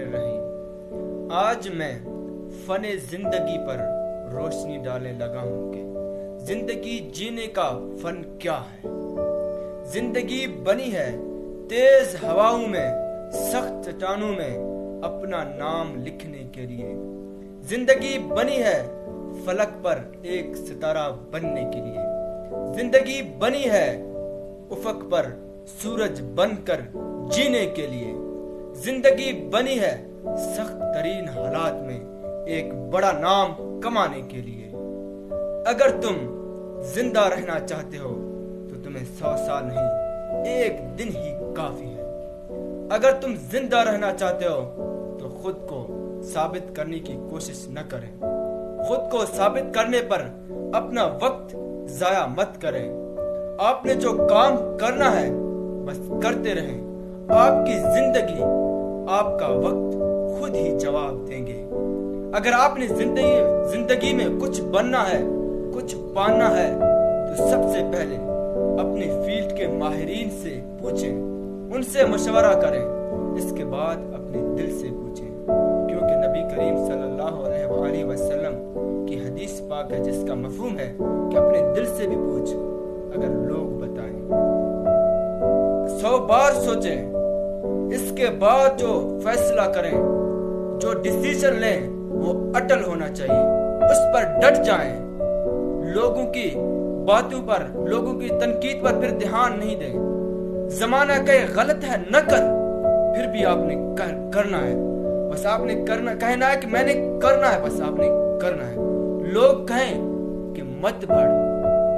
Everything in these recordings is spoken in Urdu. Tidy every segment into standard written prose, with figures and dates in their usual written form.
ٹھکانے رہیں۔ آج میں فن زندگی پر روشنی ڈالنے لگا ہوں کہ زندگی جینے کا فن کیا ہے۔ زندگی بنی ہے تیز ہواؤں میں، سخت چٹانوں میں اپنا نام لکھنے کے لیے۔ زندگی بنی ہے فلک پر ایک ستارہ بننے کے لیے۔ زندگی بنی ہے افق پر سورج بن کر جینے کے لیے۔ زندگی بنی ہے سخت ترین حالات میں ایک بڑا نام کمانے کے لیے۔ اگر تم زندہ رہنا چاہتے ہو تو تمہیں 100 سال نہیں، ایک دن ہی کافی ہے۔ اگر تم زندہ رہنا چاہتے ہو تو خود کو ثابت کرنے کی کوشش نہ کریں۔ خود کو ثابت کرنے پر اپنا وقت ضائع مت کریں۔ آپ نے جو کام کرنا ہے بس کرتے رہیں۔ آپ کی زندگی، آپ کا وقت خود ہی جواب دیں گے۔ اگر آپ نے زندگی میں کچھ بننا ہے، کچھ پانا ہے تو سب سے پہلے اپنی فیلڈ کے ماہرین سے پوچھیں، ان سے مشورہ کریں، اس کے بعد اپنے دل سے پوچھیں، کیونکہ نبی کریم صلی اللہ علیہ وآلہ وسلم کی حدیث پاک ہے جس کا مفہوم ہے کہ اپنے دل سے بھی پوچھ، اگر لوگ بتائیں۔ 100 بار سوچیں، اس کے بعد جو فیصلہ کریں، جو ڈیسیژن لیں وہ اٹل ہونا چاہیے، اس پر ڈٹ جائیں۔ لوگوں کی باتوں پر، لوگوں کی تنقید پر پھر دھیان نہیں دیں۔ زمانہ کہے غلط ہے نہ کر، پھر بھی آپ نے کرنا ہے۔ بس آپ نے کہنا ہے کہ میں نے کرنا ہے، بس آپ نے کرنا ہے۔ لوگ کہیں کہ مت بڑھ،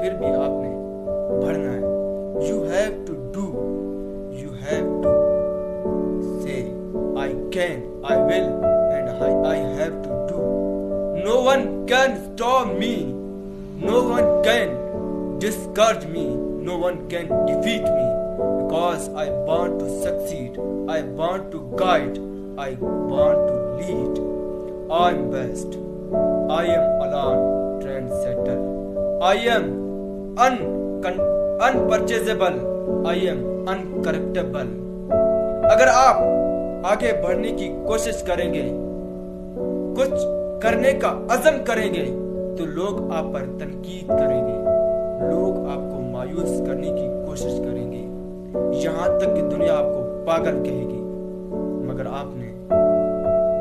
پھر بھی آپ نے بڑھنا ہے۔ You have to do, you have to say I can, I will, and I have to do. No one can stop me, no one can discourage me, no one can defeat me, because I want to succeed, I want to guide, I want to lead. I'm best, I am alarm trendsetter, I am unpurchasable, I am uncorrectable. اگر آپ آگے بڑھنے کی کوشش کریں گے، کچھ کرنے کا عزم کریں گے تو لوگ آپ پر تنقید کریں گے، لوگ آپ کو مایوس کرنے کی کوشش کریں گے، یہاں تک کہ دنیا آپ کو پاگل کہے گی، مگر آپ نے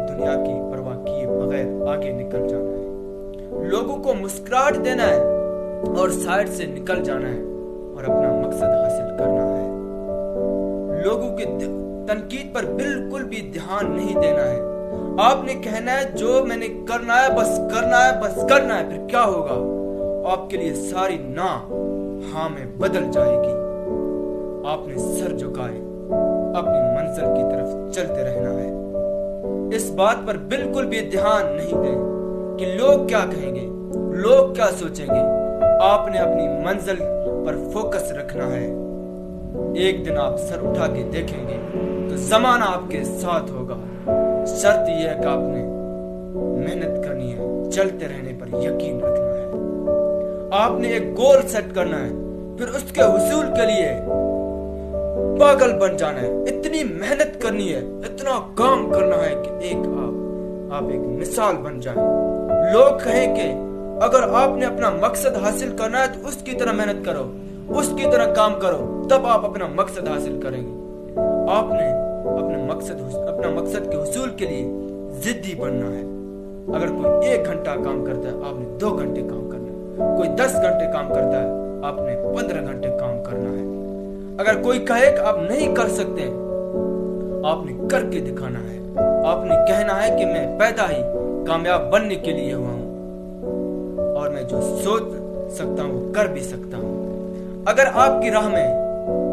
دنیا کی پرواہ کیے بغیر آگے نکل جانا ہے۔ لوگوں کو مسکراہٹ دینا ہے اور سائڈ سے نکل جانا ہے اور اپنا مقصد حاصل کرنا ہے۔ لوگوں کی تنقید پر بالکل بھی دھیان نہیں دینا ہے۔ آپ نے کہنا ہے جو میں نے کرنا ہے بس کرنا ہے، بس کرنا ہے، پھر کیا ہوگا؟ آپ کے لیے ساری نا ہاں میں بدل جائے گی۔ آپ نے سر جھکائے اپنی منزل کی طرف چلتے رہنا ہے۔ اس بات پر بالکل بھی دھیان نہیں دیں کہ لوگ کیا کہیں گے، لوگ کیا سوچیں گے۔ آپ نے اپنی منزل پر فوکس رکھنا ہے۔ ایک دن آپ سر اٹھا کے دیکھیں گے تو زمانہ آپ کے ساتھ ہوگا۔ شرط یہ ہے کہ آپ نے محنت کرنی ہے، چلتے رہنے پر یقین رکھنا ہے۔ آپ نے ایک گول سیٹ کرنا ہے، پھر اس کے حصول کے لیے پاگل بن جانا ہے، اتنی محنت کرنی ہے، اتنا کام کرنا ہے کہ آپ ایک مثال بن جائیں۔ لوگ کہیں کہ اگر آپ نے اپنا مقصد حاصل کرنا ہے تو اس کی طرح محنت کرو، اس کی طرح کام کرو، تب آپ اپنا مقصد حاصل کریں گے۔ آپ نے اپنا مقصد کے حصول کے لیے ضدی بننا ہے۔ اگر کوئی 1 گھنٹہ کام کرتا ہے آپ نے 2 گھنٹے کام کرنا ہے، کوئی 10 گھنٹے کام کرتا ہے آپ نے 15 گھنٹے کام کرنا ہے۔ اگر کوئی کہے کہ آپ نہیں کر سکتے، آپ نے کر کے دکھانا ہے۔ آپ نے کہنا ہے کہ میں پیدا ہی کامیاب بننے کے لیے ہوا ہوں اور میں جو سوچ سکتا ہوں وہ کر بھی سکتا ہوں۔ اگر آپ کی راہ میں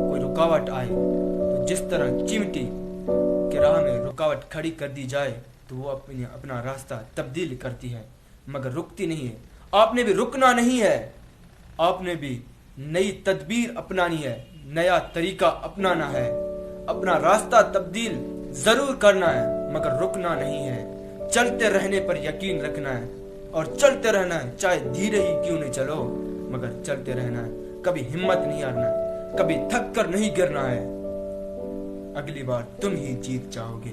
کوئی رکاوٹ آئے تو جس طرح چیمٹی کے راہ میں رکاوٹ کھڑی کر دی جائے تو وہ اپنا راستہ تبدیل کرتی ہے مگر رکتی نہیں ہے۔ آپ نے بھی رکنا نہیں ہے، آپ نے بھی نئی تدبیر اپنانی ہے، نیا طریقہ اپنانا ہے، اپنا راستہ تبدیل ضرور کرنا ہے مگر رکنا نہیں ہے۔ چلتے رہنے پر یقین رکھنا ہے اور چلتے رہنا ہے، چاہے دھیرے ہی کیوں نہیں چلو مگر چلتے رہنا ہے۔ کبھی ہمت نہیں ہارنا ہے، کبھی تھک کر نہیں گرنا ہے، اگلی بار تم ہی جیت جاؤ گے۔